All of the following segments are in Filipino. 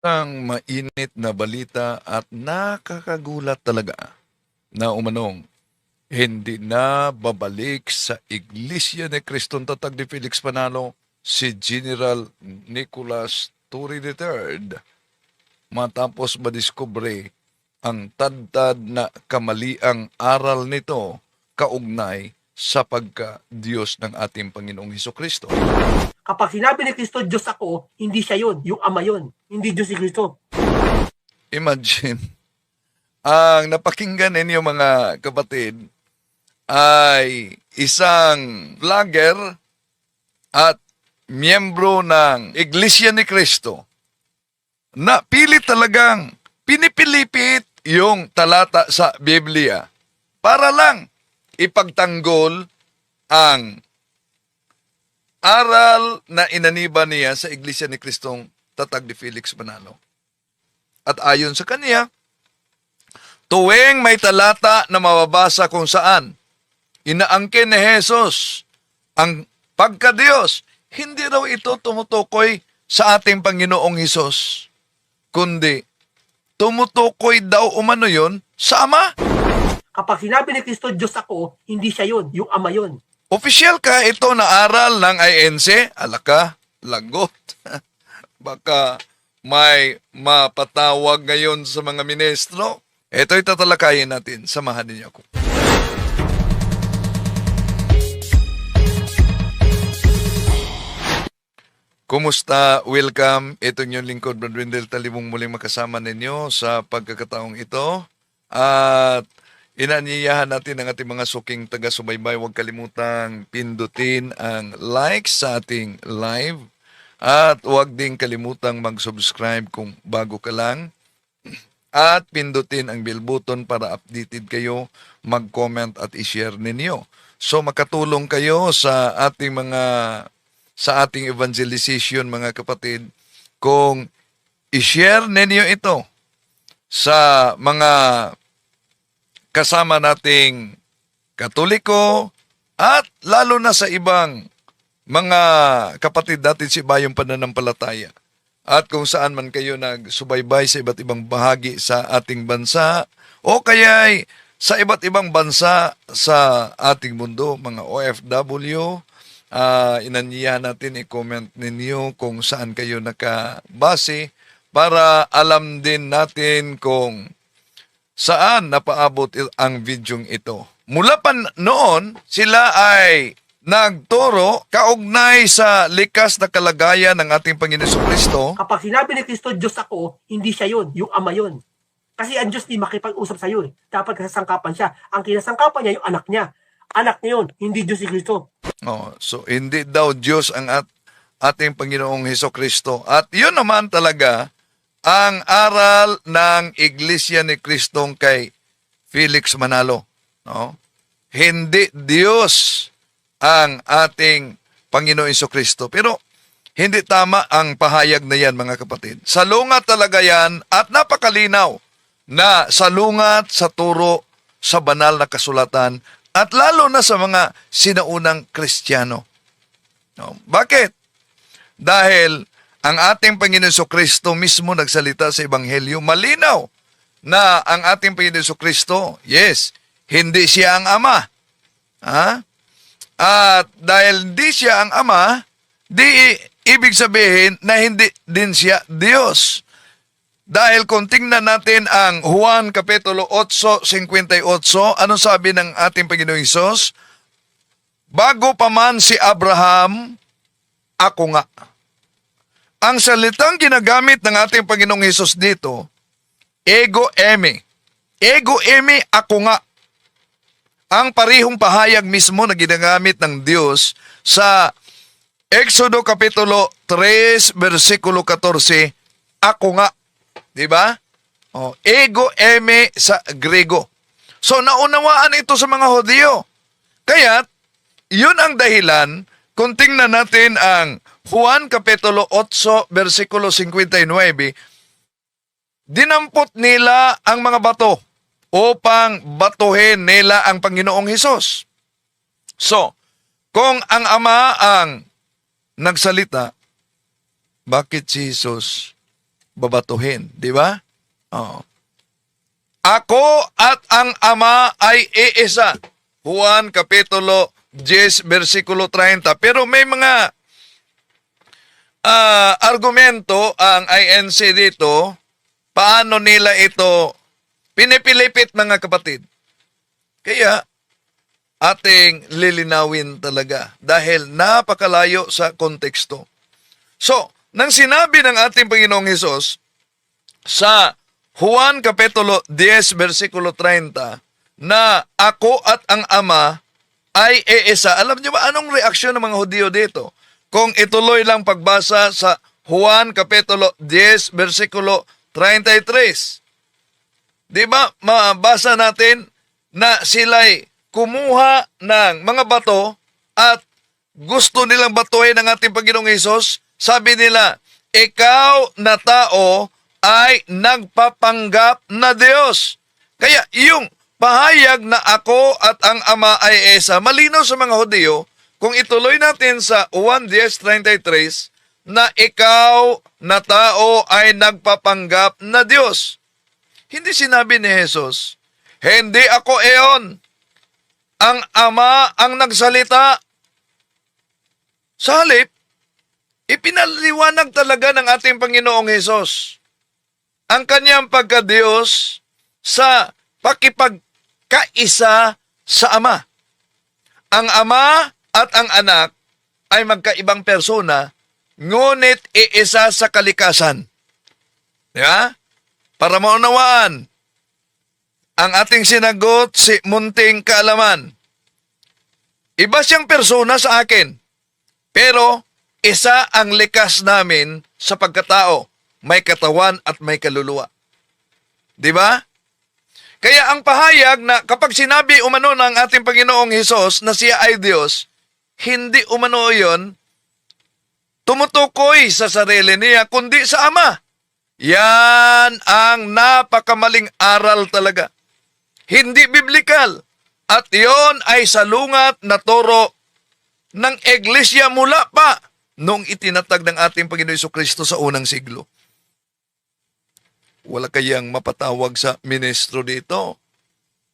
Ang mainit na balita at nakakagulat talaga na umanong hindi na babalik sa Iglesia ni Kristong Tatag ni Felix Panalo si General Nicolas Turi III matapos madiskubre ang tadtad na kamaliang aral nito kaugnay sa pagka-Diyos ng ating Panginoong Hesukristo. Kapag sinabi ni Kristo, Diyos ako, hindi siya yun. Yung Ama yun. Hindi Diyos si Kristo. Imagine, ang napakinggan ninyo mga kapatid ay isang vlogger at miyembro ng Iglesia ni Cristo na pilit talagang pinipilipit yung talata sa Biblia para lang ipagtanggol ang aral na inaniba niya sa Iglesia ni Kristong Tatag ni Felix Manalo. At ayon sa kanya, tuwing may talata na mababasa kung saan inaangkin ni Jesus ang pagka-Diyos, hindi raw ito tumutukoy sa ating Panginoong Hesus, kundi tumutukoy daw umano yon sa Ama. Kapag sinabi ni Kristo, Diyos ako, hindi siya yun. Yung Ama yun. Opisyal ka ito na aral ng INC? Alaka, lagot. Baka may mapatawag ngayon sa mga ministro. Ito'y tatalakayin natin. Samahan niyo ako. Kumusta? Welcome. Ito yung lingkod, Brad Wendell Talibong, muling makasama ninyo sa pagkakataong ito. At inanyayahan natin ang ating mga suking taga-subaybay. Huwag kalimutang pindutin ang like sa ating live. At huwag din kalimutang mag-subscribe kung bago ka lang. At pindutin ang bell button para updated kayo, mag-comment at i-share ninyo. So makatulong kayo sa ating evangelization, mga kapatid, kung i-share ninyo ito sa mga kasama nating Katoliko at lalo na sa ibang mga kapatid natin sa ibayong pananampalataya. At kung saan man kayo nagsubaybay sa iba't ibang bahagi sa ating bansa o kaya sa iba't ibang bansa sa ating mundo, mga OFW, inanyayahan natin i-comment ninyo kung saan kayo nakabase para alam din natin kung saan napaabot ang videong ito. Mula pa noon, sila ay nagturo kaugnay sa likas na kalagayan ng ating Panginoon Kristo. Kapag sinabi ni Kristo, Diyos ako, hindi siya yun. Yung Ama yun. Kasi ang Diyos di makipag-usap sa iyo. Dapat kasangkapan siya. Ang kinasangkapan niya, yung anak niya. Anak niya yun, hindi Diyos si Kristo. So hindi daw Diyos ang ating Panginoong Hesukristo. At yun naman talaga ang aral ng Iglesia ni Kristong kay Felix Manalo. No? Hindi Diyos ang ating Panginoong Hesukristo. Pero hindi tama ang pahayag na yan, mga kapatid. Salungat talaga yan at napakalinaw na salungat sa turo sa banal na kasulatan at lalo na sa mga sinaunang Kristiyano. No? Bakit? Dahil ang ating Panginoon Kristo mismo nagsalita sa Ebanghelyo, malinaw na ang ating Panginoon Kristo, yes, hindi siya ang Ama. Ha? At dahil hindi siya ang Ama, di ibig sabihin na hindi din siya Diyos. Dahil kung tingnan natin ang Juan Kapitulo 8:58, ano sabi ng ating Panginoong Hesus? Bago pa man si Abraham, ako nga. Ang salitang ginagamit ng ating Panginoong Hesus dito, ego eme. Ego eme, ako nga. Ang parihong pahayag mismo na ginagamit ng Diyos sa Exodo Kapitulo 3, versikulo 14, ako nga. Diba? Ego eme sa Grego. So naunawaan ito sa mga Hudyo. Kaya, yun ang dahilan kung tingnan natin ang Juan Kapitulo 8, versikulo 59, dinampot nila ang mga bato upang batuhin nila ang Panginoong Hesus. So, kung ang Ama ang nagsalita, bakit si Jesus babatuhin. Di ba? Oo. Ako at ang Ama ay iisa. Juan Kapitulo 10, versikulo 30. Pero may mga argumento ang INC dito, paano nila ito pinipilipit, mga kapatid. Kaya, ating lilinawin talaga dahil napakalayo sa konteksto. So, nang sinabi ng ating Panginoong Hesus sa Juan Kapitulo 10, versikulo 30, na ako at ang Ama ay iisa. Alam niyo ba anong reaksyon ng mga Hudyo dito? Kung ituloy lang pagbasa sa Juan Kapitulo 10, versikulo 33. Di ba, mabasa natin na sila'y kumuha ng mga bato at gusto nilang batuhin ng ating Panginoong Hesus. Sabi nila, ikaw na tao ay nagpapanggap na Diyos. Kaya yung pahayag na ako at ang Ama ay isa, malinaw sa mga Hudyo. Kung ituloy natin sa Juan 10:33, na ikaw na tao ay nagpapanggap na Diyos. Hindi sinabi ni Jesus, hindi ako eon. Ang Ama ang nagsalita. Sa halip, ipinaliwanag talaga ng ating Panginoong Hesus ang kanyang pagka-Diyos sa pakipagkaisa sa Ama. Ang Ama at ang Anak ay magkaibang persona, ngunit iisa sa kalikasan. Di ba? Para maunawaan, ang ating sinagot si munting kaalaman. Iba siyang persona sa akin, pero isa ang likas namin sa pagkatao. May katawan at may kaluluwa. Di ba? Kaya ang pahayag na kapag sinabi umano ng ating Panginoong Hesus na siya ay Diyos, hindi umano yun tumutukoy sa sarili niya, kundi sa Ama. Yan ang napakamaling aral talaga. Hindi biblikal. At yon ay salungat na turo ng Iglesia mula pa nung itinatag ng ating Panginoon Jesucristo sa unang siglo. Wala kayang mapatawag sa ministro dito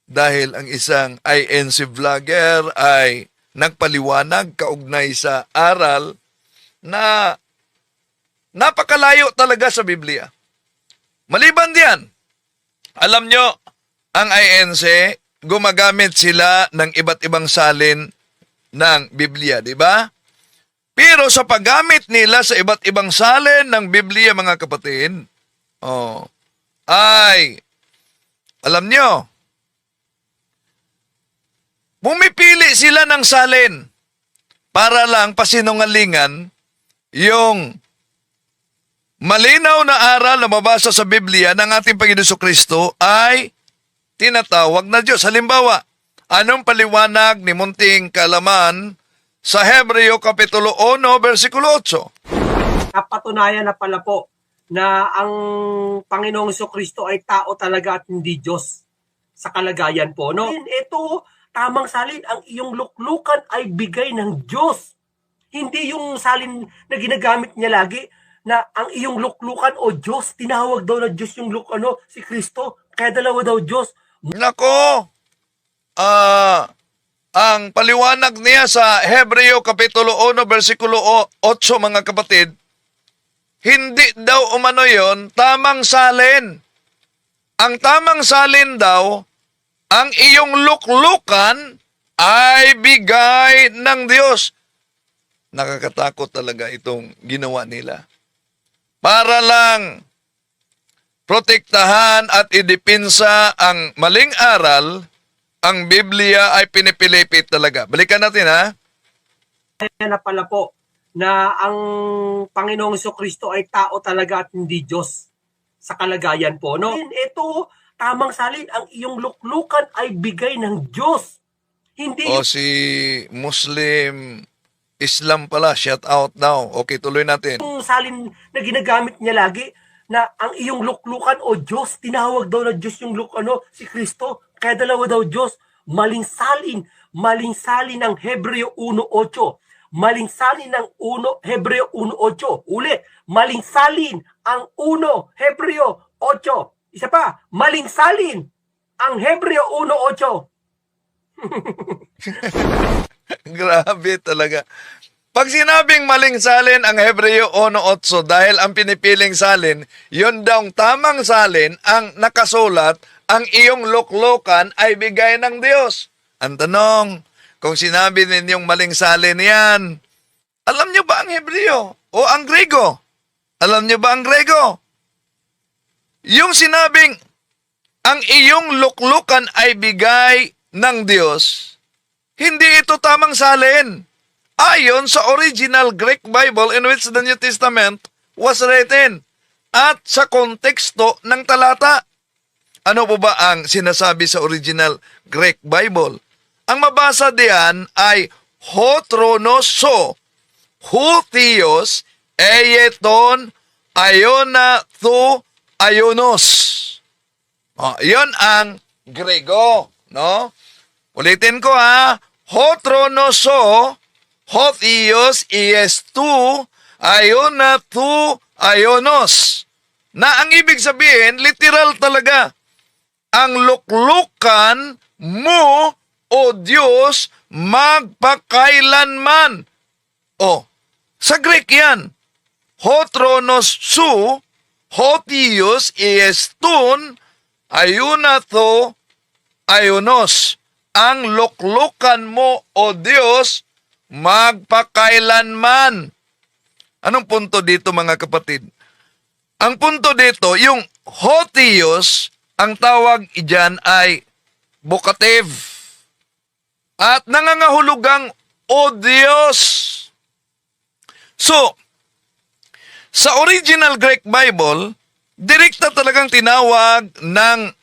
dahil ang isang INC vlogger ay nagpaliwanag kaugnay sa aral na napakalayo talaga sa Biblia. Maliban diyan, alam nyo, ang INC, gumagamit sila ng iba't ibang salin ng Biblia, di ba? Pero sa paggamit nila sa iba't ibang salin ng Biblia, mga kapatid, ay, alam nyo, pumipili sila ng salin para lang pasinungalingan yung malinaw na aral na mabasa sa Biblia ng ating Panginoon Jesucristo ay tinatawag na Diyos. Halimbawa, anong paliwanag ni munting kaalaman sa Hebreo Kapitulo 1, versikulo 8? Napatunayan na pala po na ang Panginoong Jesucristo ay tao talaga at hindi Diyos sa kalagayan po. No? Ito, tamang salin, ang iyong luklukan ay bigay ng Diyos. Hindi yung salin na ginagamit niya lagi na ang iyong luklukan o Diyos, tinawag daw na Diyos yung si Kristo, kaya dalawa daw Diyos. Nako, ang paliwanag niya sa Hebreo Kapitulo 1, versikulo 8, mga kapatid, hindi daw umano yon tamang salin. Ang tamang salin daw, ang iyong luklukan ay bigay ng Diyos. Nakakatakot talaga itong ginawa nila. Para lang protektahan at idipinsa ang maling aral, ang Biblia ay pinipilipit talaga. Balikan natin, ha? Kaya na pala po na ang Panginoong Jesucristo ay tao talaga at hindi Diyos sa kalagayan po. No? Ito, tamang salin, ang iyong luklukan ay bigay ng Diyos. Hindi O si Muslim Islam pala, shout out daw. Okay, tuloy natin. yung salin na ginagamit niya lagi na ang iyong luklukan o Diyos, tinawag daw na Diyos yung si Kristo, kaya dalawa daw Diyos. Maling salin ng Hebreo 1:8. Maling salin ng Hebreo 1:8. Ulit, maling salin ang 1 Hebreo 8. Isa pa, maling salin ang Hebreo 1:8. Grabe talaga. Pag sinabing maling salin ang Hebreo 1:8 dahil ang pinipiling salin, yun daw tamang salin ang nakasulat, ang iyong luklukan ay bigay ng Diyos. Ang tanong, kung sinabi ninyong maling salin yan, alam nyo ba ang Hebreo o ang Grego? Alam nyo ba ang Grego? Yung sinabing ang iyong luklukan ay bigay ng Diyos, hindi ito tamang salin. Ayon sa original Greek Bible in which the New Testament was written at sa konteksto ng talata. Ano po ba ang sinasabi sa original Greek Bible? Ang mabasa diyan ay ho tronoso, hu theos, eyeton, ayona thu ayonos. Yon ang Grego, no? Ulitin ko ha, ho tronoso, ho theos, tu, ayona thu ayonos. Na ang ibig sabihin, literal talaga, ang luklukan mo, o Diyos, magpakailanman. Sa Greek yan. Ho tronos su, ho theos, tun, ayunato, ayunos. Ang luklukan mo, o Diyos, magpakailanman. Anong punto dito, mga kapatid? Ang punto dito, yung ho theos, ang tawag iyan ay vocative. At nangangahulugang o Diyos. So, sa original Greek Bible, direkta talagang tinawag ng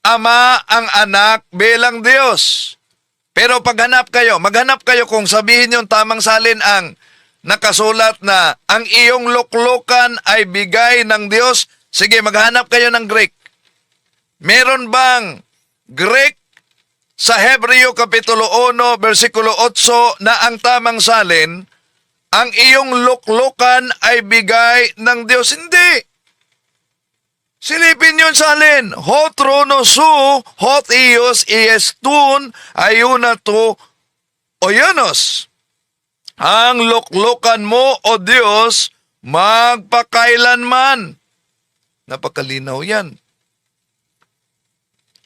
Ama ang anak bilang Diyos. Pero maghanap kayo kung sabihin yung tamang salin ang nakasulat na ang iyong luklukan ay bigay ng Diyos. Sige, maghanap kayo ng Greek. Meron bang Greek sa Hebreo Kapitulo 1, versikulo 8 na ang tamang salin, ang iyong luklukan ay bigay ng Diyos? Hindi. Silipin yun salin. Ho trono su, ho theos, tun, ayuna to, oyonos. Ang luklukan mo, o Diyos, magpakailanman. Napakalinaw yan.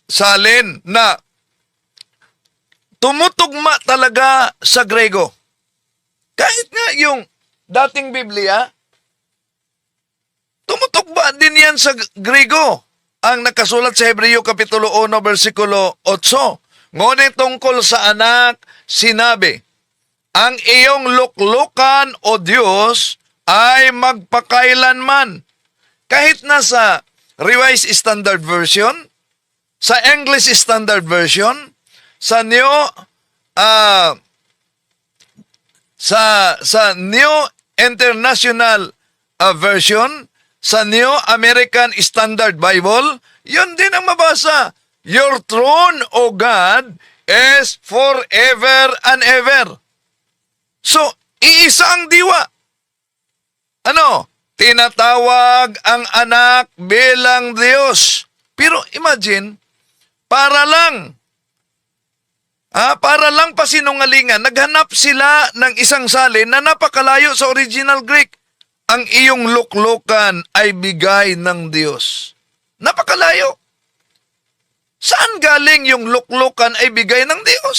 Salin na tumutugma talaga sa Grego. Kahit nga yung dating Biblia, tumutugma din yan sa Grego. Ang nakasulat sa Hebreo Kapitulo 1, versikulo 8. Ngunit tungkol sa anak, sinabi, ang iyong luklukan, o Diyos, ay magpakailanman. Kahit nasa Revised Standard Version, sa English Standard Version, sa New International Version, sa New American Standard Bible, yun din ang mabasa. Your throne, O God, is forever and ever. So, iisa ang diwa. Tinatawag ang anak bilang Diyos. Pero imagine, para lang pasinungalingan, naghanap sila ng isang salin na napakalayo sa original Greek. Ang iyong luklukan ay bigay ng Diyos. Napakalayo. Saan galing yung luklukan ay bigay ng Diyos?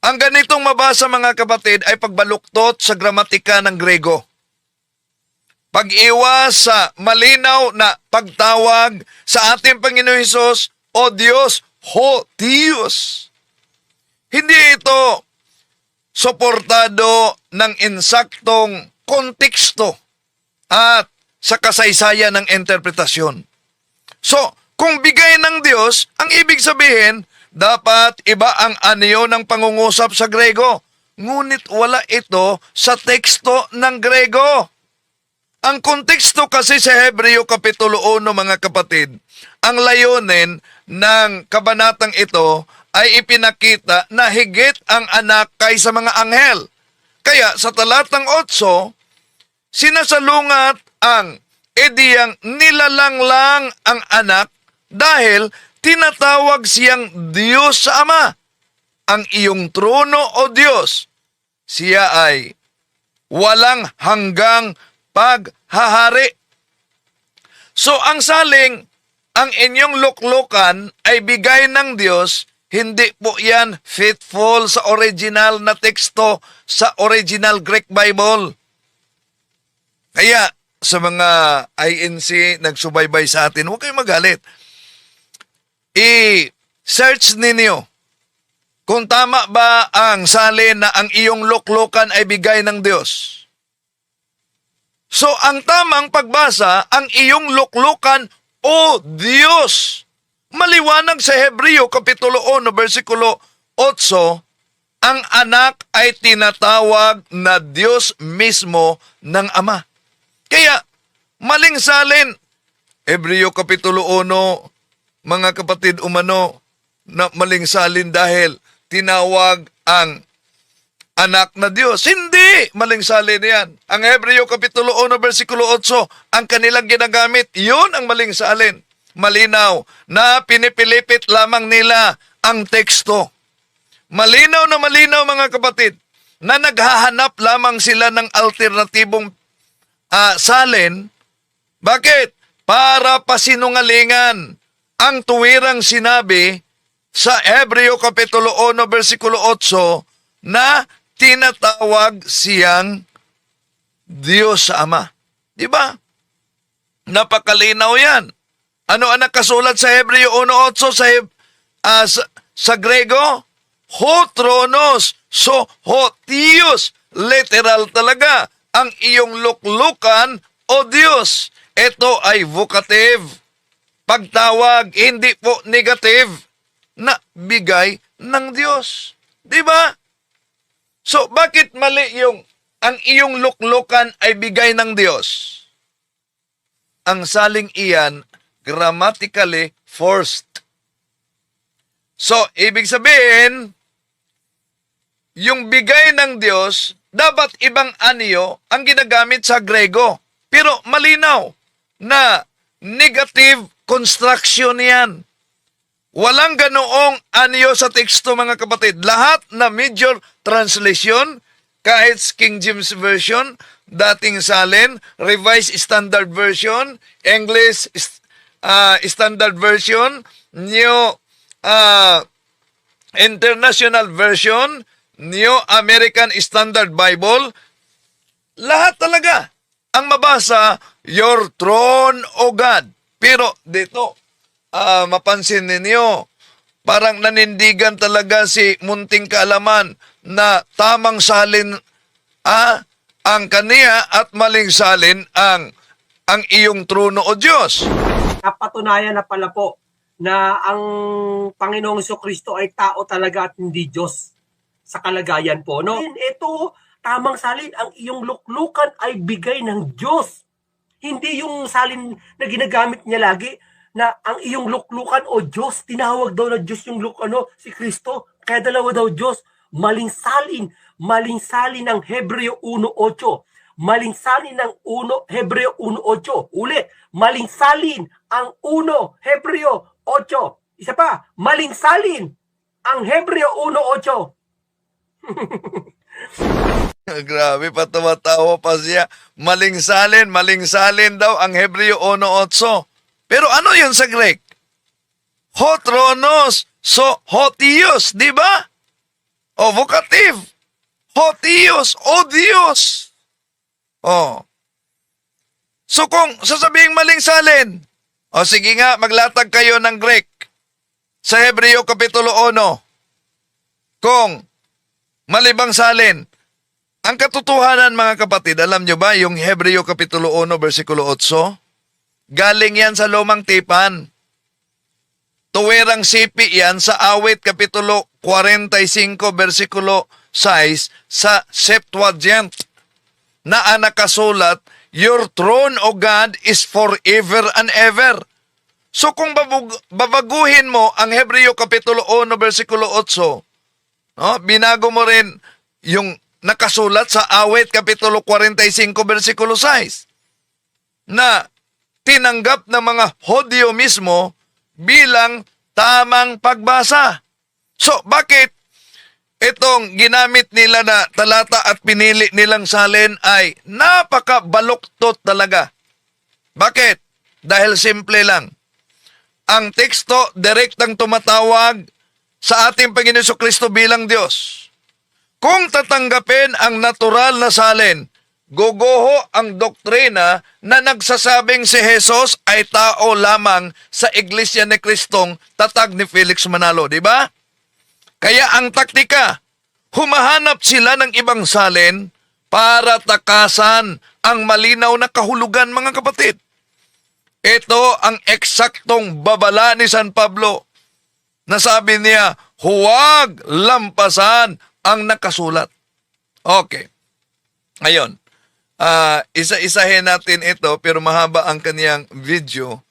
Ang ganitong mabasa, mga kapatid, ay pagbaluktot sa gramatika ng Grego. Pag-iwas sa malinaw na pagtawag sa ating Panginoon Hesus, O Diyos, ho Diyos. Hindi ito suportado ng insaktong konteksto at sa kasaysayan ng interpretasyon. So, kung bigay ng Diyos, ang ibig sabihin, dapat iba ang anyo ng pangungusap sa Grego. Ngunit wala ito sa teksto ng Grego. Ang konteksto kasi sa Hebreo Kapitulo 1, mga kapatid, ang layunin ng kabanatang ito ay ipinakita na higit ang anak kaysa mga anghel. Kaya sa talatang 8, sinasalungat ang ideyang nilalanglang ang anak dahil tinatawag siyang Diyos sa Ama. Ang iyong trono, O Diyos, siya ay walang hanggang paghahari. So ang saling, ang inyong luklukan ay bigay ng Diyos, hindi po yan faithful sa original na teksto sa original Greek Bible. Kaya sa mga INC nagsubaybay sa atin, huwag kayong magalit. I-search ninyo kung tama ba ang salin na ang iyong luklukan ay bigay ng Diyos. So ang tamang pagbasa, ang iyong luklukan, O Diyos. Maliwanag sa Hebreo Kapitulo 1, versikulo 8, ang anak ay tinatawag na Diyos mismo ng Ama. Kaya, maling salin, Hebreo Kapitulo 1, mga kapatid umano, na maling salin dahil tinawag ang anak na Diyos. Hindi! Maling salin yan. Ang Hebreo Kapitulo 1, versikulo 8, ang kanilang ginagamit, yun ang maling salin. Malinaw na pinipilipit lamang nila ang teksto. Malinaw na malinaw mga kapatid na naghahanap lamang sila ng alternatibong salin. Bakit? Para pasinungalingan ang tuwirang sinabi sa Hebreo Kapitulo 1, versikulo 8 na tinatawag siyang Diyos sa Ama. Diba? Napakalinaw yan. Ano ang nakasulat sa Hebreo 1.8 sa Grego? Ho tronos. So, ho Theos. Literal talaga. Ang iyong luklukan, O Diyos. Ito ay vocative. Pagtawag, hindi po negative. Na bigay ng Diyos. Diba? So, bakit mali ang iyong luklukan ay bigay ng Diyos? Ang saling iyan, grammatically forced. So, ibig sabihin, yung bigay ng Diyos, dapat ibang anyo ang ginagamit sa Grego. Pero malinaw na negative construction yan. Walang ganoong anyo sa teksto mga kapatid. Lahat na major translation, kahit King James Version, dating salin, Revised Standard Version, English Standard Version, New International Version, New American Standard Bible, lahat talaga ang mabasa, Your throne, O God. Pero dito, mapansin ninyo, parang nanindigan talaga si Munting Kaalaman na tamang salin ang kaniya at maling salin ang iyong trono, O Diyos. Napatunayan na pala po na ang Panginoong Jesucristo ay tao talaga at hindi Diyos sa kalagayan po. No? Ito, tamang salin, ang iyong luklukan ay bigay ng Diyos. Hindi yung salin na ginagamit niya lagi na ang iyong luklukan o Diyos, tinawag daw na Diyos yung si Kristo, kaya dalawa daw Diyos. Maling salin ng Hebreo 1.8. Maling salin ng Hebreo 1.8. Ulit, maling salin ang 1 Hebreo 8. Isa pa, maling salin ang Hebreo 1.8. Grabe, patawa-tawa pa siya. Maling salin daw ang Hebreo 1.8. Pero ano yun sa Greek? Ho tronos, so ho Theos, di ba? O vocative. Ho Theos, O Diyos. Oh. So kung sasabing maling salin, o sige nga, maglatag kayo ng Greek sa Hebreo Kapitulo 1. Kung malibang salin, ang katotohanan mga kapatid, alam nyo ba yung Hebreo Kapitulo 1, versikulo 8? Galing yan sa lumang tipan. Tuwirang sipi yan sa Awit Kapitulo 45, versikulo 6 sa Septuagint na nakasulat, Your throne, O God, is forever and ever. So kung babaguhin mo ang Hebreo Kapitulo 1, versikulo 8, no, binago mo rin yung nakasulat sa Awit Kapitulo 45, versikulo 6, na tinanggap ng mga Hodyo mismo bilang tamang pagbasa. So, bakit itong ginamit nila na talata at pinili nilang salin ay napakabaluktot talaga? Bakit? Dahil simple lang. Ang teksto direktang tumatawag sa ating Panginoon Jesucristo bilang Diyos. Kung tatanggapin ang natural na salin, guguho ang doktrina na nagsasabing si Jesus ay tao lamang sa Iglesia ni Kristong tatag ni Felix Manalo, di ba? Kaya ang taktika, humahanap sila ng ibang salin para takasan ang malinaw na kahulugan, mga kapatid. Ito ang eksaktong babala ni San Pablo na sabi niya, huwag lampasan ang nakasulat. Okay. Ngayon, isa-isahin natin ito pero mahaba ang kaniyang video.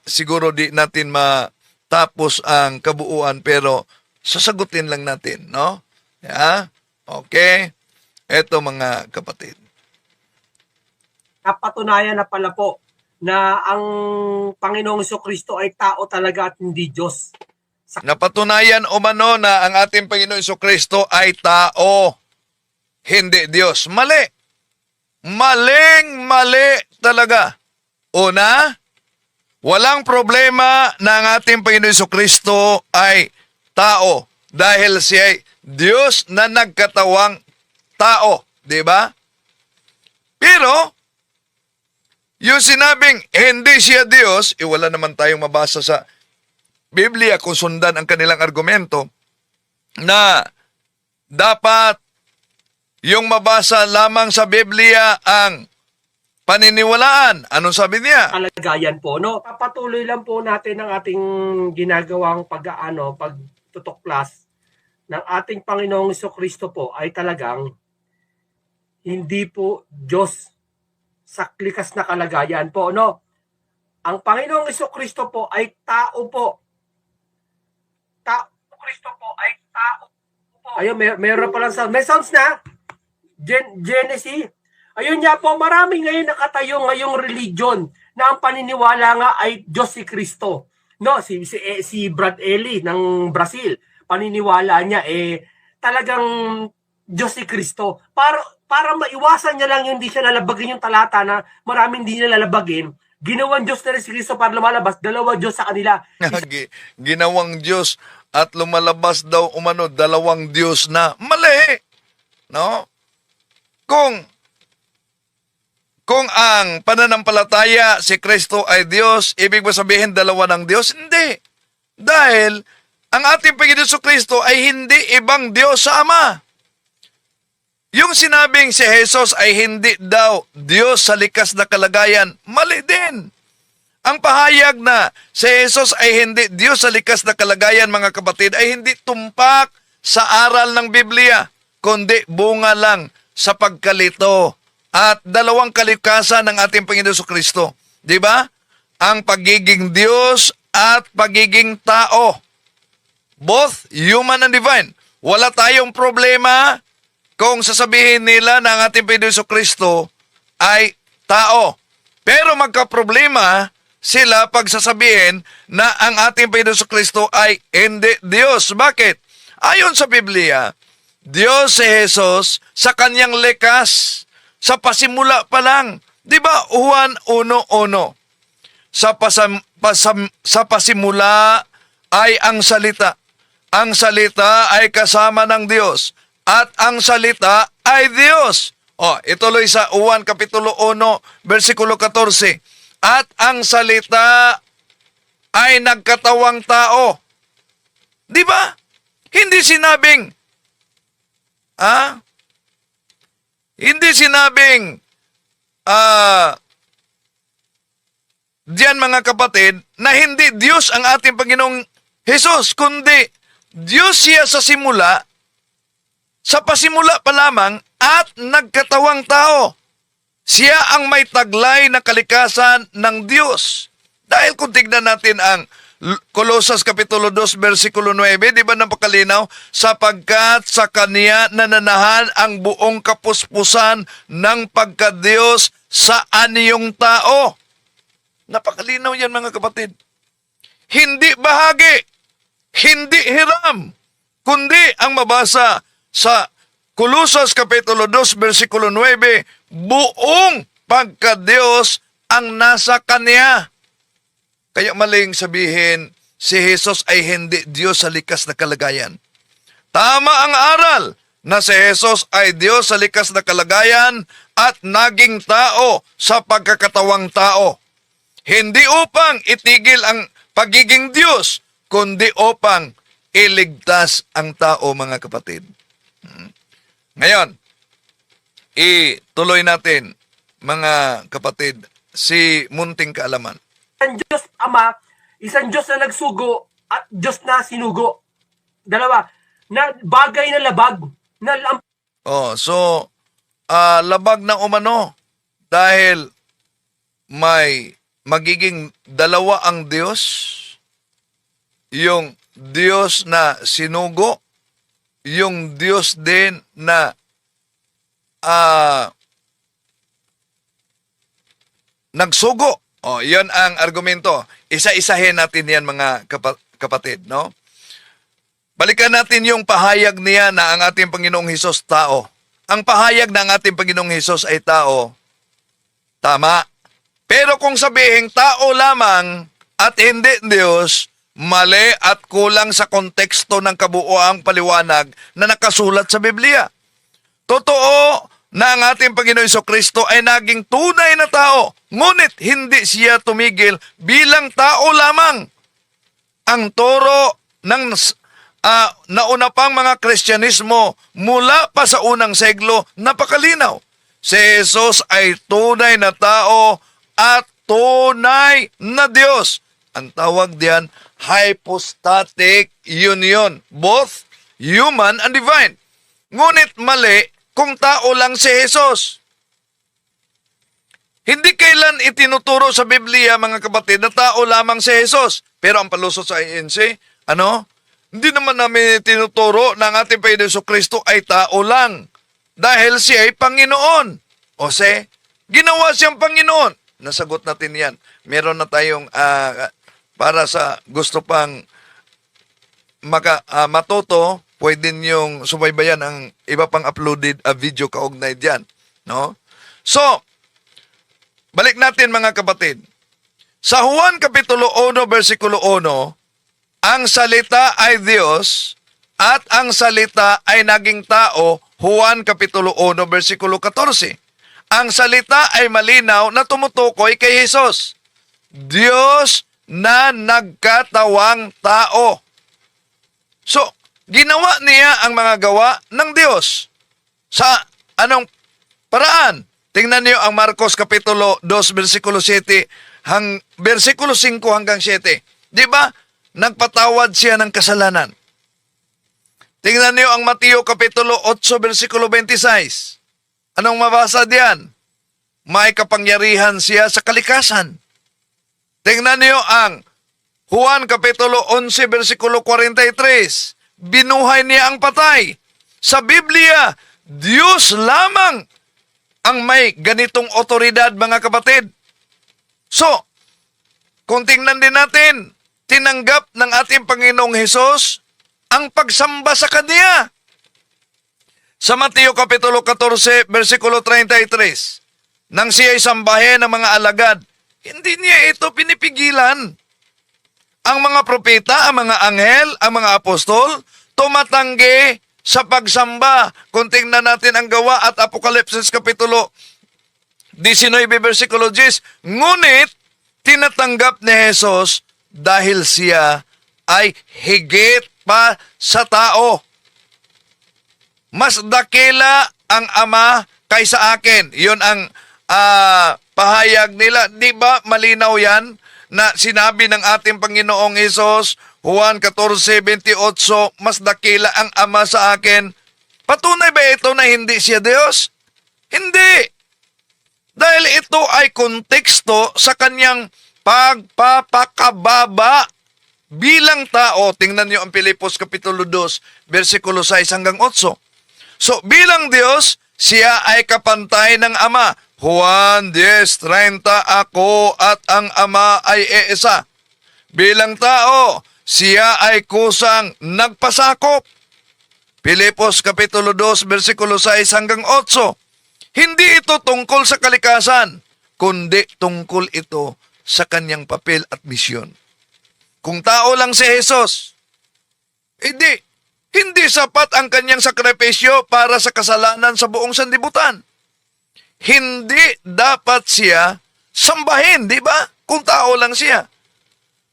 Siguro di natin matapos ang kabuuan pero sasagutin lang natin, no? Yeah? Okay. Ito mga kapatid. Napatunayan na pala po na ang Panginoong Jesucristo ay tao talaga at hindi Diyos. Napatunayan umano na ang ating Panginoon Jesucristo ay tao, hindi Diyos. Mali. Maling-mali talaga. Una, walang problema na ang ating Panginoon Jesucristo ay tao dahil siya ay Diyos na nagkatawang tao. Diba? Pero, yung sinabing hindi siya Diyos, wala naman tayong mabasa sa Biblia kung sundan ang kanilang argumento na dapat yung mabasa lamang sa Biblia ang paniniwalaan. Anong sabi niya? Kalagayan po, no? Papatuloy lang po natin ang ating ginagawang pagtutuklas ng ating Panginoong Jesucristo po ay talagang hindi po Diyos sa likas na kalagayan po, no? Ang Panginoong Jesucristo po ay tao po. Kristo po ay tao po. Ayun, meron pa lang sound. May sounds na. Genesis. Ayun nga po, marami ngayon nakatayo ngayong religion na ang paniniwala nga ay Diyos si Kristo. No, si Brad Eli ng Brazil, paniniwala niya talagang Diyos si Kristo. Para maiwasan niya lang yung hindi siya lalabagin yung talata na maraming hindi niya lalabagin, ginawang Diyos na rin si Kristo para lumalabas, dalawa Diyos sa kanila. Ginawang Diyos at lumalabas daw umano dalawang Diyos na. Mali! No? Kung ang pananampalataya si Kristo ay Diyos, ibig ba sabihin dalawa ng Diyos? Hindi. Dahil ang ating Panginoon Jesucristo ay hindi ibang Diyos sa Ama. Yung sinabing si Jesus ay hindi daw Diyos sa likas na kalagayan, mali din. Ang pahayag na si Jesus ay hindi Diyos sa likas na kalagayan, mga kapatid, ay hindi tumpak sa aral ng Biblia, kundi bunga lang sa pagkalito at dalawang kalikasan ng ating Panginoon Jesucristo. Di ba? Ang pagiging Diyos at pagiging tao. Both human and divine. Wala tayong problema kung sasabihin nila na ang ating Panginoon Jesucristo ay tao. Pero magkaproblema sila pag sasabihin na ang ating Panginoon Jesucristo ay hindi Diyos. Bakit? Ayon sa Biblia, Diyos si Jesus sa kanyang likas, sa pasimula pa lang. Di ba? Juan 1:1. Sa pasimula ay ang salita. Ang salita ay kasama ng Diyos. At ang salita ay Diyos. Ituloy sa Juan Kapitulo 1, versikulo 14. At ang salita ay nagkatawang tao. Di ba? Hindi sinabing, hindi sinabing, diyan mga kapatid, na hindi Diyos ang ating Panginoong Hesus, kundi Diyos siya sa simula, sa pasimula pa lamang, at nagkatawang tao. Siya ang may taglay na kalikasan ng Diyos. Dahil kung tignan natin ang Colosas Kapitulo 2, versikulo 9, di ba napakalinaw? Sapagkat sa Kanya nananahan ang buong kapuspusan ng pagkadiyos sa anyong tao. Napakalinaw yan mga kapatid. Hindi bahagi, hindi hiram, kundi ang mabasa sa Colosas Kapitulo 2, versikulo 9, buong pagkadiyos ang nasa Kanya. Kaya maling sabihin, si Jesus ay hindi Diyos sa likas na kalagayan. Tama ang aral na si Jesus ay Diyos sa likas na kalagayan at naging tao sa pagkakatawang tao. Hindi upang itigil ang pagiging Diyos, kundi upang iligtas ang tao, mga kapatid. Ngayon, ituloy natin, mga kapatid, si munting kaalaman. Isang Diyos Ama, isang Diyos na nagsugo at Diyos na sinugo. Dalawa, na bagay na labag, na So, labag na umano dahil may magiging dalawa ang Diyos, yung Diyos na sinugo, yung Diyos din na nagsugo. Yan ang argumento. Isa-isahin natin yan, mga kapatid, no? Balikan natin yung pahayag niya na ang ating Panginoong Hesus tao. Ang pahayag na ang ating Panginoong Hesus ay tao, tama. Pero kung sabihin tao lamang at hindi Diyos, mali at kulang sa konteksto ng kabuuang paliwanag na nakasulat sa Biblia. Totoo na ang ating Panginoon Jesucristo ay naging tunay na tao, ngunit hindi siya tumigil bilang tao lamang. Ang turo ng nauna pang mga Kristyanismo mula pa sa unang seglo, napakalinaw. Si Jesus ay tunay na tao at tunay na Diyos. Ang tawag diyan, hypostatic union, both human and divine. Ngunit mali kung tao lang si Jesus. Hindi kailan itinuturo sa Biblia, mga kapatid, na tao lamang si Jesus. Pero ang palusot sa INC, hindi naman namin itinuturo na ang ating Panginoon Jesucristo ay tao lang. Dahil siya ay Panginoon. O ginawa siyang Panginoon. Nasagot natin yan. Meron na tayong, para sa gusto pang matuto, pwede niyong subaybayan ang iba pang uploaded video kaugnay diyan, no? So, balik natin, mga kapatid. Sa Juan Kapitulo 1, versikulo 1, ang salita ay Diyos at ang salita ay naging tao, Juan Kapitulo 1, versikulo 14. Ang salita ay malinaw na tumutukoy kay Jesus, Diyos na nagkatawang tao. So, ginawa niya ang mga gawa ng Diyos. Sa anong paraan? Tingnan niyo ang Marcos Kapitulo 2, versikulo 7, versikulo 5 hanggang 7. Di ba? Nagpatawad siya ng kasalanan. Tingnan niyo ang Mateo Kapitulo 8, versikulo 26. Anong mabasa diyan? May kapangyarihan siya sa kalikasan. Tingnan niyo ang Juan Kapitulo 11, versikulo 43. Binuhay niya ang patay. Sa Biblia, Diyos lamang ang may ganitong otoridad, mga kapatid. So, kung tingnan din natin, tinanggap ng ating Panginoong Hesus ang pagsamba sa Kanya. Sa Mateo Kapitulo 14, versikulo 33, nang siya'y sambahin ng mga alagad, hindi niya ito pinipigilan. Ang mga propeta, ang mga anghel, ang mga apostol, tumatanggi sa pagsamba. Kung tingnan natin ang Gawa at Apokalipsis Kapitulo 19, versikulo 10, ngunit tinatanggap ni Jesus dahil siya ay higit pa sa tao. Mas dakila ang Ama kaysa akin. Yun ang pahayag nila. Di ba malinaw yan na sinabi ng ating Panginoong Hesus, Juan 14:28, mas dakila ang Ama sa akin. Patunay ba ito na hindi siya Diyos? Hindi. Dahil ito ay konteksto sa kanyang pagpapakababa bilang tao. Tingnan niyo ang Pilipos Kapitulo 2, versikulo 6 hanggang 8. So, bilang Diyos, siya ay kapantay ng Ama. Juan 10:30, ako at ang Ama ay iisa. Bilang tao, siya ay kusang nagpasakop. Pilipos Kapitulo 2, versikulo 6 hanggang 8. Hindi ito tungkol sa kalikasan, kundi tungkol ito sa kanyang papel at misyon. Kung tao lang si Jesus, hindi sapat ang kanyang sakripisyo para sa kasalanan sa buong sanlibutan. Hindi dapat siya sambahin, di ba? Kung tao lang siya.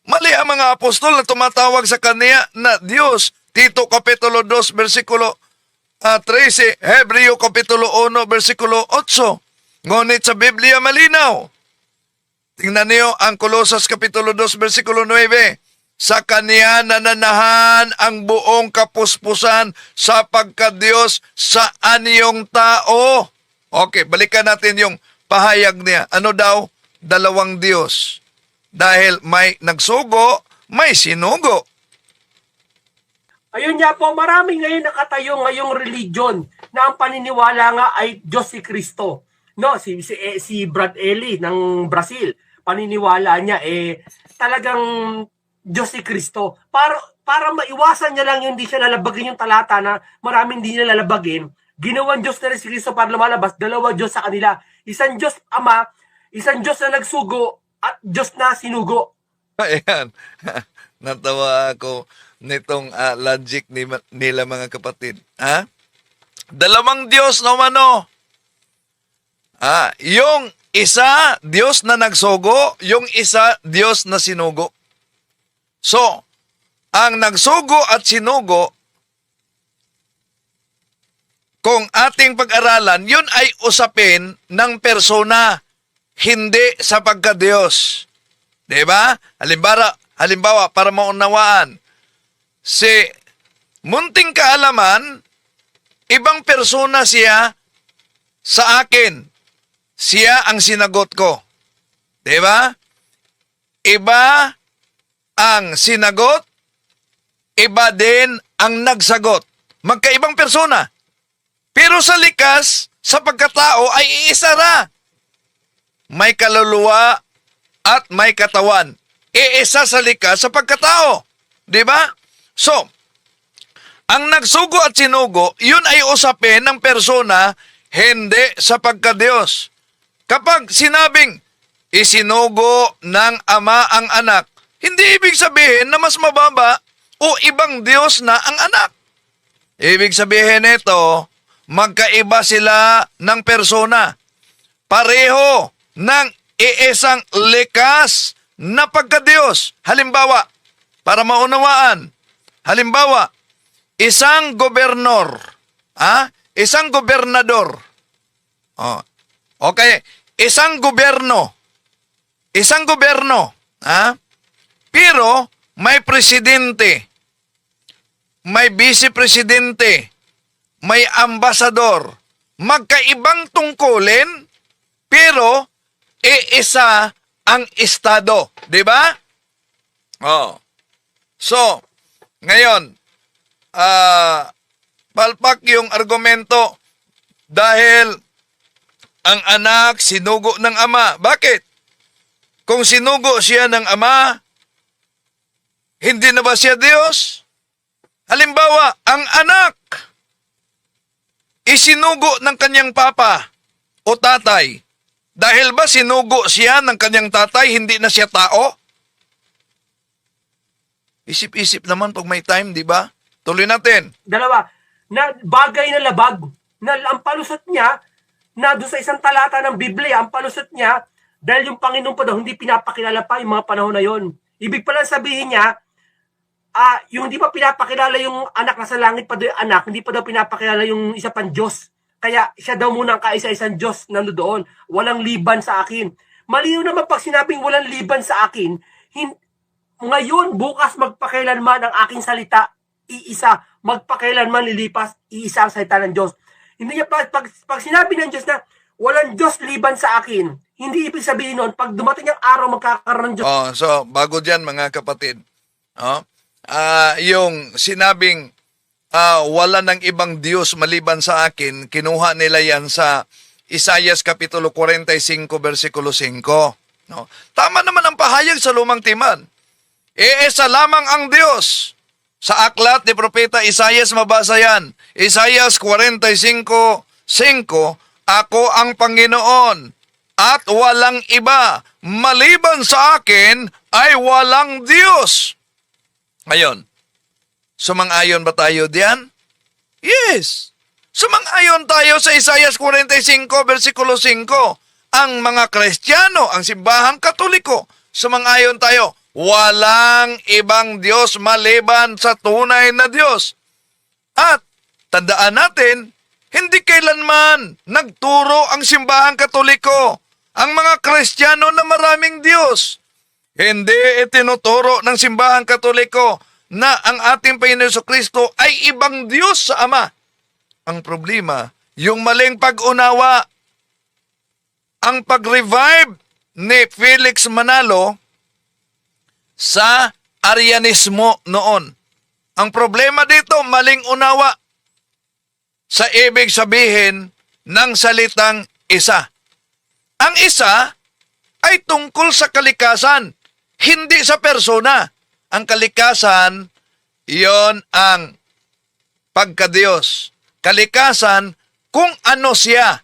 Mali ang mga apostol na tumatawag sa kanya na Diyos. Tito Kapitulo 2, versikulo 13, Hebreo Kapitulo 1, versikulo 8. Ngunit sa Biblia malinaw. Tingnan niyo ang Kolosas Kapitulo 2, versikulo 9. Sa Kanya nananahan ang buong kapuspusan sa pagka-Diyos sa anyong tao. Okay, balikan natin yung pahayag niya. Ano daw? Dalawang Diyos. Dahil may nagsugo, may sinugo. Ayun nga po, marami ngayon nakatayo ngayong religion na ang paniniwala nga ay Diyos si Kristo. No, si Brad Eli ng Brazil, paniniwala niya talagang Diyos si Kristo. Para maiwasan niya lang yung hindi siya lalabagin yung talata na maraming hindi niya lalabagin, ginawan Diyos na rin si Kristo para lumalabas, dalawa Diyos sa kanila. Isang Diyos Ama, isang Diyos na nagsugo, at Diyos na sinugo. Ayan. Natawa ako nitong logic nila mga kapatid. Ha? Dalawang Diyos na umano. Yung isa, Diyos na nagsugo, yung isa, Diyos na sinugo. So, ang nagsugo at sinugo, kung ating pag-aralan, yun ay usapin ng persona, hindi sa pagka-Diyos. Diba? Halimbawa, para maunawaan, si munting kaalaman, ibang persona siya sa akin. Siya ang sinagot ko. Diba? Iba ang sinagot, iba din ang nagsagot. Magkaibang persona. Pero sa likas, sa pagkatao ay iisa ra. May kaluluwa at may katawan. Iisa sa likas sa pagkatao. Diba? So, ang nagsugo at sinugo, yun ay usapin ng persona, hindi sa pagka-Diyos. Kapag sinabing, isinugo ng Ama ang anak, hindi ibig sabihin na mas mababa o ibang Diyos na ang anak. Ibig sabihin nito, magkaiba sila ng persona. Pareho ng iisang likas na pagka-Diyos. Halimbawa, para maunawaan, halimbawa, isang gobernador. Isang gobyerno. Pero may presidente, may vice-presidente, may ambasador. Magkaibang tungkulin, pero iisa ang estado. Diba? So, ngayon, palpak yung argumento dahil ang anak sinugo ng ama. Bakit? Kung sinugo siya ng ama, hindi na ba siya Diyos? Halimbawa, ang anak isinugo ng kanyang papa o tatay. Dahil ba sinugo siya ng kanyang tatay, hindi na siya tao? Isip-isip naman pag may time, di ba? Tuloy natin. Dalawa, na bagay na labag, na ang palusot niya, na doon sa isang talata ng Biblia, ang palusot niya, dahil yung Panginoon pa daw, hindi pinapakilala pa yung mga panahon na yon. Ibig pala sabihin niya, yung hindi pa pinapakilala yung anak na sa langit pa daw yung anak, hindi pa daw pinapakilala yung isa pang Diyos. Kaya siya daw muna ang kaisa-isang Diyos na doon. Walang liban sa akin. Malinaw naman pag sinabing walang liban sa akin, ngayon, bukas, magpakailanman ang aking salita, iisa. Magpakailanman lilipas, iisa ang salita ng Diyos. Hindi niya pag sinabi ng Diyos na walang Diyos liban sa akin, Hindi ibig sabihin nun, pag dumating ang araw magkakaroon ng Diyos So bago diyan mga kapatid, yung sinabing wala ng ibang Diyos maliban sa akin, kinuha nila yan sa Isaiah Kapitulo 45, versikulo 5. No? Tama naman ang pahayag sa Lumang Tipan. Isa lamang ang Diyos. Sa aklat ni Propeta Isaiah mabasa yan. Isaiah 45:5, ako ang Panginoon at walang iba. Maliban sa akin ay walang Diyos. Ngayon, sumang-ayon ba tayo diyan? Yes. Sumang-ayon tayo sa Isaiah 45, versikulo 5. Ang mga Kristiyano, ang simbahang Katoliko, sumang-ayon tayo, walang ibang Diyos maliban sa tunay na Diyos. At tandaan natin, hindi kailanman nagturo ang simbahang Katoliko, ang mga Kristiyano na maraming Diyos. Hindi itinuturo ng simbahang Katoliko na ang ating Panginoon Jesucristo ay ibang Diyos sa Ama. Ang problema, yung maling pag-unawa, ang pag-revive ni Felix Manalo sa Arianismo noon. Ang problema dito, maling unawa sa ibig sabihin ng salitang isa. Ang isa ay tungkol sa kalikasan, hindi sa persona. Ang kalikasan, iyon ang pagka-Diyos. Kalikasan, kung ano siya.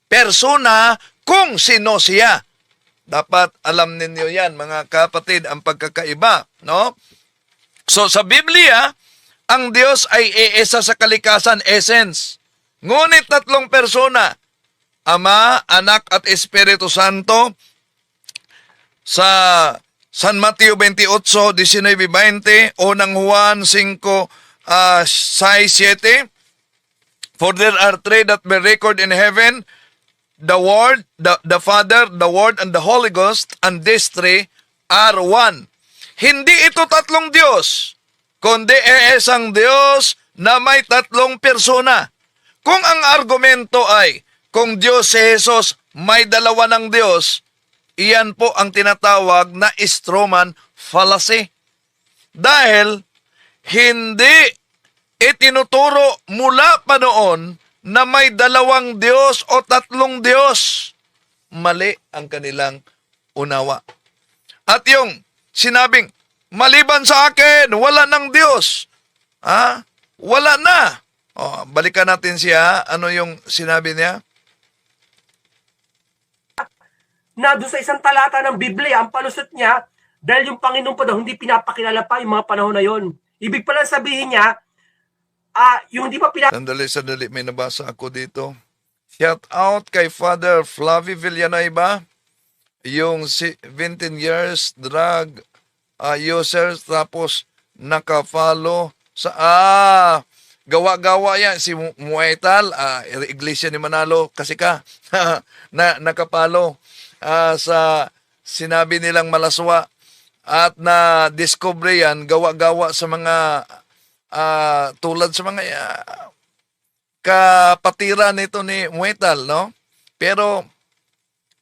Persona, kung sino siya. Dapat alam ninyo yan, mga kapatid, ang pagkakaiba, no? So, sa Biblia, ang Diyos ay iisa sa kalikasan, essence. Ngunit tatlong persona, Ama, Anak, at Espiritu Santo. Sa San Mateo 28, 19-20, unang Juan 5, 6-7, for there are three that be record in heaven, the Word, the Father, the Word, and the Holy Ghost, and these three are one. Hindi ito tatlong Diyos, kundi isang Diyos na may tatlong persona. Kung ang argumento ay, kung Diyos si Jesus, may dalawa ng Diyos, iyan po ang tinatawag na Stroman fallacy. Dahil hindi itinuturo mula pa noon na may dalawang Diyos o tatlong Diyos. Mali ang kanilang unawa. At yung sinabing, maliban sa akin, wala ng Diyos. Wala na. Balikan natin siya. Ano yung sinabi niya? na doon sa isang talata ng Biblia, ang palusot niya, dahil yung Panginoon pa daw, hindi pinapakilala pa yung mga panahon na yon. Ibig pala sabihin niya, yung hindi pa Sandali, may nabasa ako dito. Shout out kay Father Flavie Villanueva, yung 17 years drug user, tapos nakafollow sa, gawa-gawa yan, si Muetal, Iglesia ni Manalo, kasi ka, na nakapalo sa sinabi nilang malaswa at na discover yan gawa-gawa sa mga tulad sa mga kapatiran nito ni Muetal, no? Pero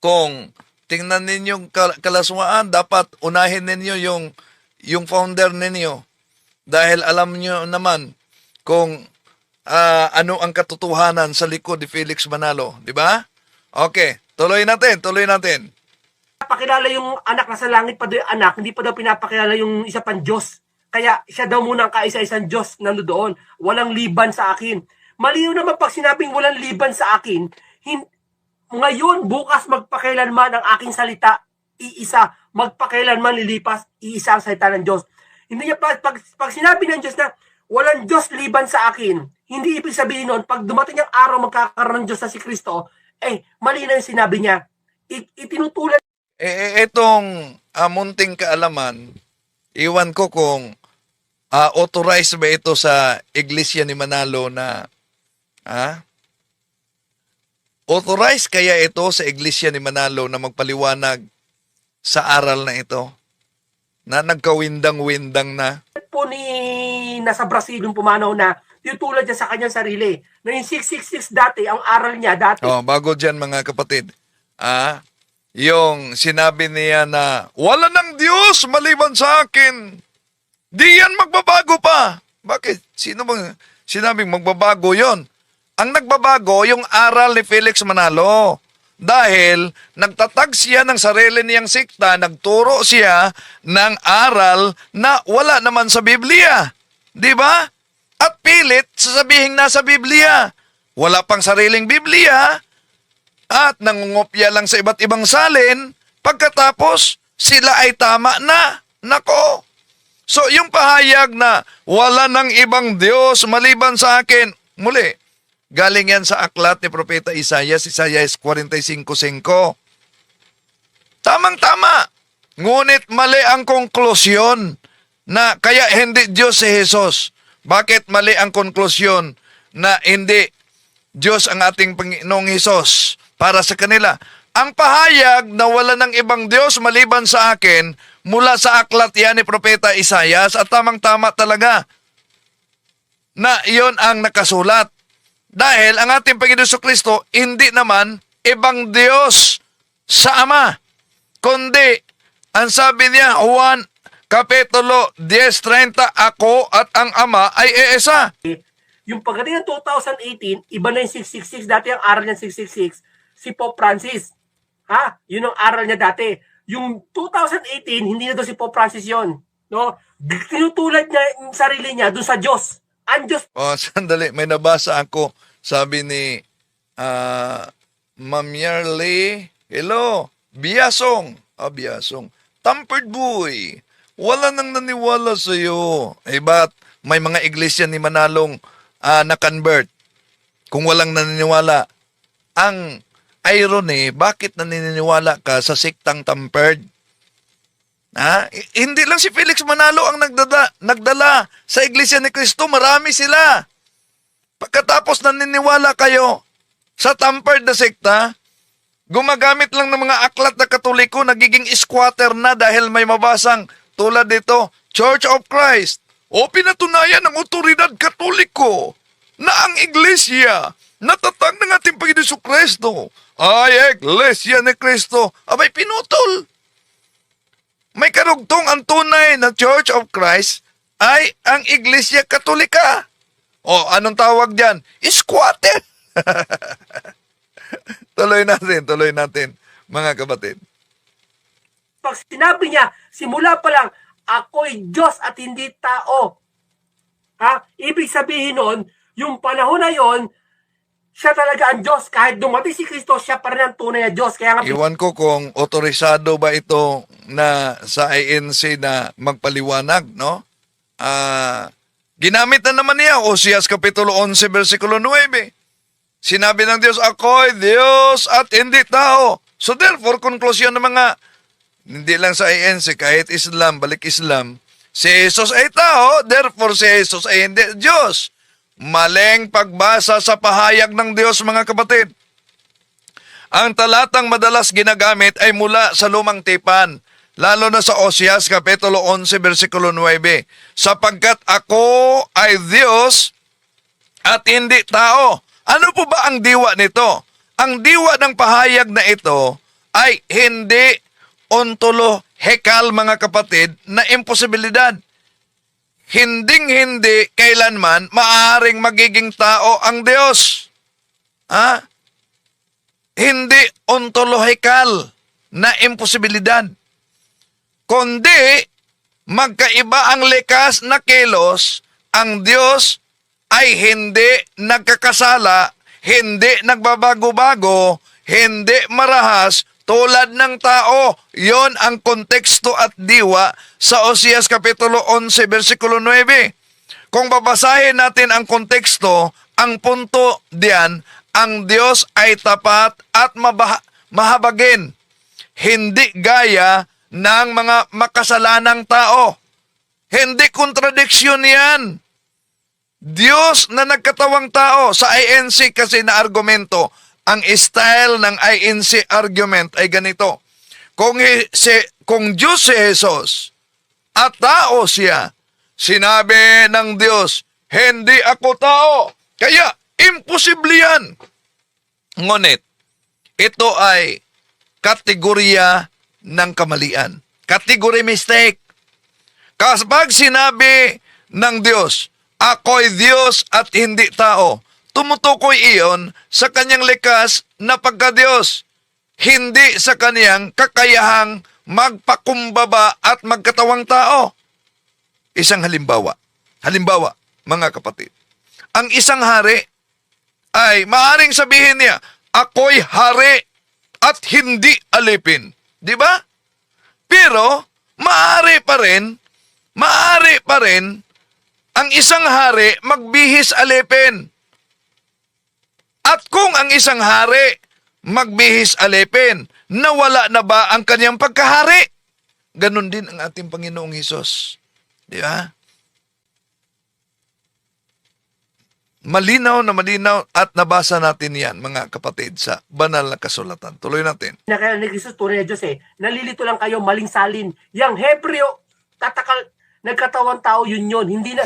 kung tingnan ninyo kalaswaan, dapat unahin ninyo yung founder ninyo dahil alam nyo naman kung ano ang katotohanan sa likod ni Felix Manalo, di ba? Okay, tuloy natin. Pinapakilala yung anak na sa langit pa daw yung anak, hindi pa daw pinapakilala yung isa pang Diyos. Kaya siya daw muna ang kaisa-isang Diyos na doon. Walang liban sa akin. Malinaw naman pag sinabing walang liban sa akin, ngayon, bukas, magpakailanman ang aking salita, iisa. Magpakailanman lilipas, iisa ang salita ng Diyos. Hindi niya pag sinabi ng Diyos na walang Diyos liban sa akin, hindi ibig sabihin nun, pag dumating ang araw magkakaroon ng Diyos na si Kristo, malinaw yung sinabi niya. Itinutulad. Itong munting kaalaman, iwan ko kung authorized ba ito sa Iglesia ni Manalo na authorized kaya ito sa Iglesia ni Manalo na magpaliwanag sa aral na ito na nagkawindang-windang na Po ni nasa Brazil yung pumanaw na tutulad niya sa kanyang sarili. Na yung 666 dati, ang aral niya dati. bago dyan mga kapatid, yung sinabi niya na wala ng Diyos maliban sa akin. Di yan magbabago pa. Bakit? Sino bang sinabing magbabago yon? Ang nagbabago yung aral ni Felix Manalo. Dahil nagtatag siya ng sarili niyang sikta, nagturo siya ng aral na wala naman sa Biblia. Di ba? At pilit sasabihin nasa Biblia. Wala pang sariling Biblia at nangungopya lang sa iba't ibang salin, pagkatapos sila ay tama na. Nako! So yung pahayag na wala ng ibang Diyos maliban sa akin, muli, galing yan sa aklat ni Propeta Isaias, Isaias 45:5. Tamang-tama. Ngunit mali ang konklusyon na kaya hindi Diyos si Jesus. Bakit mali ang konklusyon na hindi Diyos ang ating Panginoong Hesus para sa kanila? Ang pahayag na wala ng ibang Diyos maliban sa akin mula sa aklat yan ni Propeta Isaias at tamang-tama talaga na iyon ang nakasulat. Dahil ang ating Panginoon Kristo hindi naman ibang Diyos sa Ama, kundi ang sabi niya, Juan Kapitulo 10:30, ako at ang Ama ay iisa. Yung pagdating ng 2018, iba na yung 666. Dati ang aral niya 666, si Pope Francis. Ha? Yun ang aral niya dati. Yung 2018, hindi na doon si Pope Francis yon. No? Tinutulad niya yung sarili niya doon sa Diyos. Ang Diyos. Oh, sandali, may nabasa ako. Sabi ni Ma'am Yarley, hello, Biasong. Biasong. Tampered boy. Wala nang naniwala sa iyo. Eh, ba't may mga iglesia ni Manalong na-convert kung walang naniniwala? Ang irony, bakit naniniwala ka sa siktang tampered? Hindi lang si Felix Manalo ang nagdala sa Iglesia ni Cristo, marami sila. Pagkatapos naniniwala kayo sa tampered na sekta, gumagamit lang ng mga aklat na Katoliko, nagiging squatter na dahil may mabasang tulad dito, Church of Christ, o pinatunayan ng otoridad Katoliko na ang Iglesia natatag ng ating Panginoon Kristo ay Iglesia ni Cristo. Abay, pinutol. May karugtong ang tunay na Church of Christ ay ang Iglesia Katolika. O, anong tawag dyan? Squatter. Tuloy natin, mga kapatid. Pag sinabi niya, simula pa lang, ako'y Diyos at hindi tao. Ha? Ibig sabihin nun, yung panahon na yon, siya talaga ang Diyos. Kahit dumating si Kristo, siya pa rin ang tunay na Diyos. Kaya nga, Iwan ko kung otorisado ba ito na sa INC na magpaliwanag, no? Ginamit na naman niya, Oseas Kapitulo 11, versikulo 9. Sinabi ng Diyos, ako'y Diyos at hindi tao. So therefore, konklusyon ng mga, hindi lang sa INC, kahit Islam, balik Islam, si Jesus ay tao, therefore si Jesus ay hindi Diyos. Maling pagbasa sa pahayag ng Diyos, mga kapatid. Ang talatang madalas ginagamit ay mula sa Lumang Tipan, lalo na sa Oseas Kapitulo 11, versikulo 9. Sapagkat ako ay Diyos at hindi tao. Ano po ba ang diwa nito? Ang diwa ng pahayag na ito ay hindi ontolohekal, mga kapatid, na imposibilidad. Hinding-hindi kailanman maaaring magiging tao ang Diyos. Hindi ontolohekal na imposibilidad. Kundi magkaiba ang likas na kilos, ang Diyos ay hindi nagkakasala, hindi nagbabago-bago, hindi marahas, tulad ng tao. Yon ang konteksto at diwa sa Oseas Kapitulo 11, versikulo 9. Kung babasahin natin ang konteksto, ang punto diyan, ang Diyos ay tapat at mahabagin. Hindi gaya ng mga makasalanang tao. Hindi kontradiksyon yan. Diyos na nagkatawang tao. Sa INC kasi na argumento, ang style ng INC argument ay ganito. Kung Diyos si Jesus at tao siya, sinabi ng Diyos, hindi ako tao. Kaya, imposible yan. Ngunit, ito ay kategorya ng kamalian. Category mistake. Kapag sinabi ng Diyos, ako'y Diyos at hindi tao, tumutukoy iyon sa kanyang likas na pagka-Diyos, hindi sa kanyang kakayahang magpakumbaba at magkatawang tao. Isang halimbawa. Halimbawa, mga kapatid. Ang isang hari ay maaring sabihin niya, ako'y hari at hindi alipin. Di ba? Pero, maaari pa rin ang isang hari magbihis alipin. At kung ang isang hari magbihis alipin, nawala na ba ang kanyang pagkahari? Ganon din ang ating Panginoong Hesus. Di ba? Malinaw at nabasa natin yan, mga kapatid, sa banal na kasulatan. Tuloy natin. Na kaya ni Jesus, tunay na Diyos nalilito lang kayo, maling salin. Yang Hebreo, nagkatawang tao, yun. Hindi na,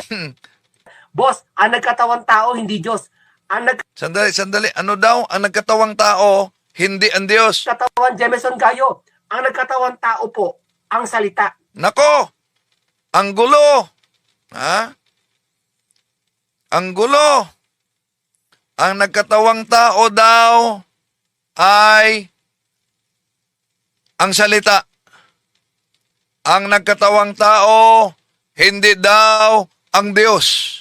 boss, ang nagkatawang tao, hindi Diyos. Ang Sandali. Ano daw? Ang nagkatawang tao, hindi ang Diyos. nagkatawang Jameson kayo. Ang nagkatawang tao po, ang salita. Nako! Ang gulo! Ha? Ang gulo! Ang nagkatawang tao daw ay ang salita. Ang nagkatawang tao, hindi daw ang Diyos.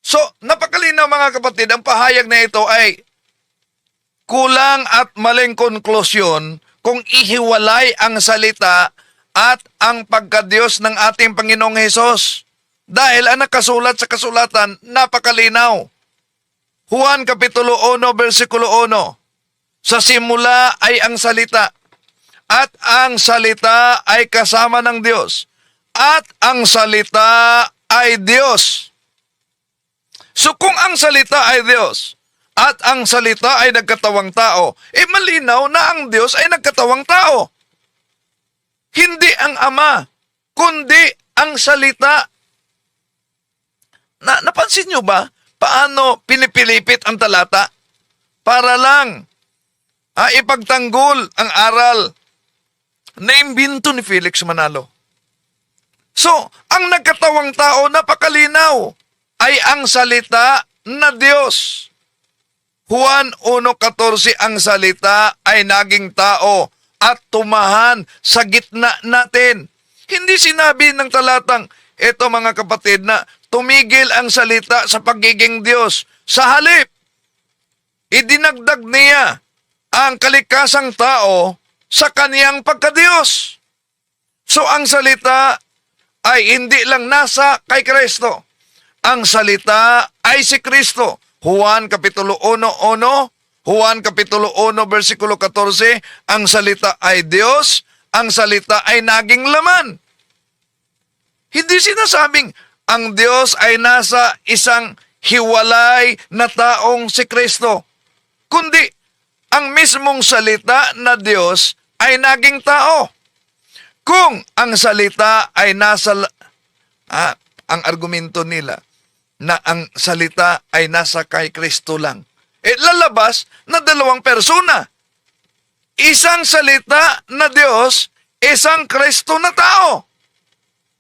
So, napakalinaw mga kapatid, ang pahayag na ito ay kulang at maling konklusyon kung ihiwalay ang salita at ang pagkadiyos ng ating Panginoong Hesus. Dahil ang nakasulat sa kasulatan, napakalinaw. Juan Kapitulo 1, versikulo 1. Sa simula ay ang salita, at ang salita ay kasama ng Diyos, at ang salita ay Diyos. So kung ang salita ay Diyos, at ang salita ay nagkatawang tao, malinaw na ang Diyos ay nagkatawang tao. Hindi ang Ama, kundi ang salita. Napansin nyo ba paano pinipilipit ang talata? Para lang ipagtanggol ang aral na imbento ni Felix Manalo. So, ang nagkatawang tao, napakalinaw, ay ang salita na Diyos. Juan 1:14, ang salita ay naging tao at tumahan sa gitna natin. Hindi sinabi ng talatang, eto mga kapatid, na tumigil ang salita sa pagiging Diyos. Sa halip, idinagdag niya ang kalikasang tao sa kaniyang pagkadiyos. So ang salita ay hindi lang nasa kay Kristo. Ang salita ay si Kristo. Juan Kapitulo 1:1, Juan Kapitulo 1, versikulo 14, ang salita ay Diyos, ang salita ay naging laman. Hindi sinasabing ang Diyos ay nasa isang hiwalay na taong si Kristo, kundi ang mismong salita na Diyos ay naging tao. Kung ang salita ay nasa, ang argumento nila na ang salita ay nasa kay Kristo lang, lalabas na dalawang persona. Isang salita na Diyos, isang Kristo na tao.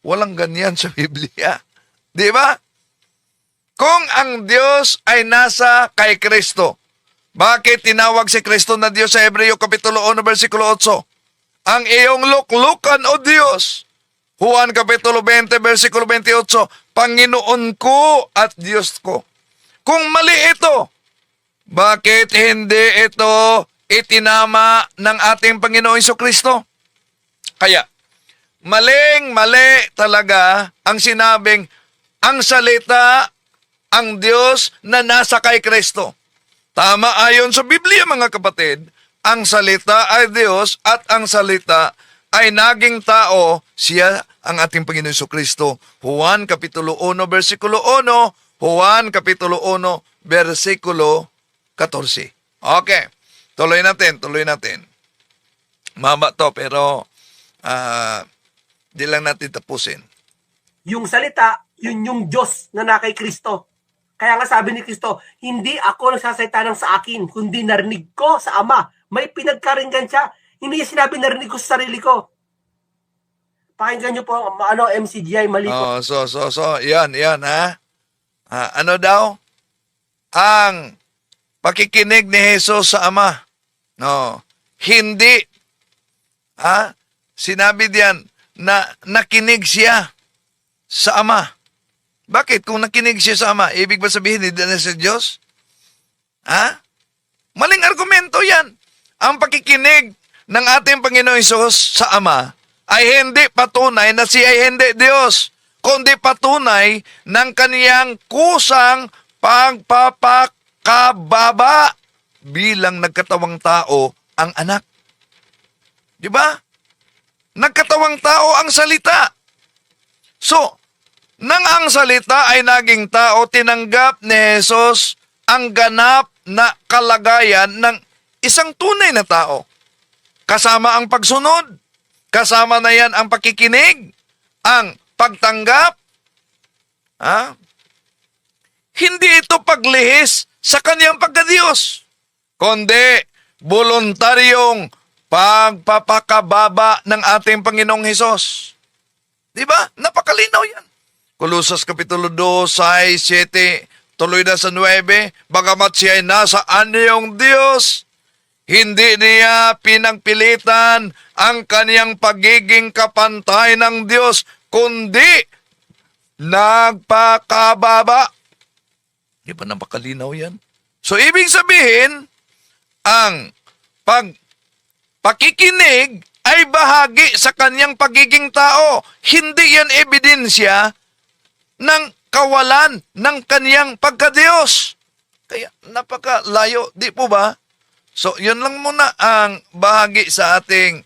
Walang ganyan sa Biblia. Di ba? Kung ang Diyos ay nasa kay Kristo, bakit tinawag si Kristo na Diyos sa Hebreo Kapitulo 1, versikulo 8? Ang iyong luklukan, o Diyos. Juan Kapitulo 20, versikulo 28, Panginoon ko at Diyos ko. Kung mali ito, bakit hindi ito itinama ng ating Panginoong Jesucristo? Kaya, maling-mali talaga ang sinabing ang salita, ang Diyos na nasa kay Kristo. Tama ayon sa Biblia, mga kapatid, ang salita ay Diyos at ang salita ay naging tao, siya ang ating Panginoon Jesucristo. Juan Kapitulo 1, versikulo 1, Juan Kapitulo 1, versikulo 14. Okay, tuloy natin. Mama to, pero di lang natin tapusin. Yung salita, yun yung Diyos na nakay Kristo. Kaya nga sabi ni Kristo, hindi ako nagsasalita ng sa akin, kundi narinig ko sa Ama. May pinagkaringgan siya. Hindi niya sinabi narinig ko sa sarili ko. Pakinggan niyo po ang MCGI, mali po. Oh, yan ha. Ano daw? Ang pakikinig ni Jesus sa Ama. No. Hindi. Sinabi diyan na nakinig siya sa Ama. Bakit? Kung nakinig siya sa Ama, ibig ba sabihin hindi na sa Diyos? Maling argumento yan. Ang pakikinig ng ating Panginoong Hesus sa Ama ay hindi patunay na siya ay hindi Diyos, kundi patunay ng kaniyang kusang pagpapakababa bilang nagkatawang tao ang anak. Di ba? Nagkatawang tao ang salita. So, nang ang salita ay naging tao, tinanggap ni Jesus ang ganap na kalagayan ng isang tunay na tao. Kasama ang pagsunod, kasama na yan ang pakikinig, ang pagtanggap. Hindi ito paglihis sa kaniyang pagkadiyos, kundi voluntaryong pagpapakababa ng ating Panginoong Hesus. Di ba? Napakalinaw yan. Colossus Kapitulo 2, 6, 7, tuloy na sa 9, bagamat siya ay nasa anyong Diyos, hindi niya pinagpilitan ang kaniyang pagiging kapantay ng Diyos, kundi nagpakababa. Di ba napakalinaw yan? So, ibig sabihin, ang pakikinig ay bahagi sa kaniyang pagiging tao. Hindi yan ebidensya ng kawalan ng kaniyang pagkadiyos. Kaya napakalayo, di po ba? So, yun lang muna ang bahagi sa ating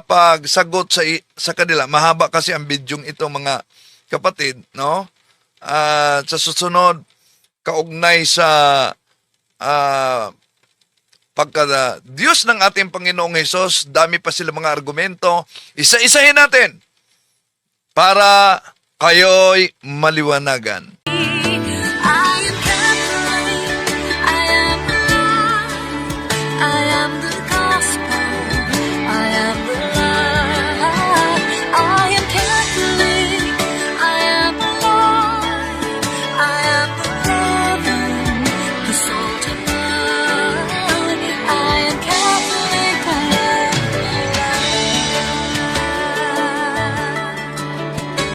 pagsagot sa kanila. Mahaba kasi ang bidyong ito, mga kapatid, no? Sa susunod, kaugnay sa pagka-Diyos ng ating Panginoong Hesus, dami pa sila mga argumento. Isa-isahin natin para kayo'y maliwanagan.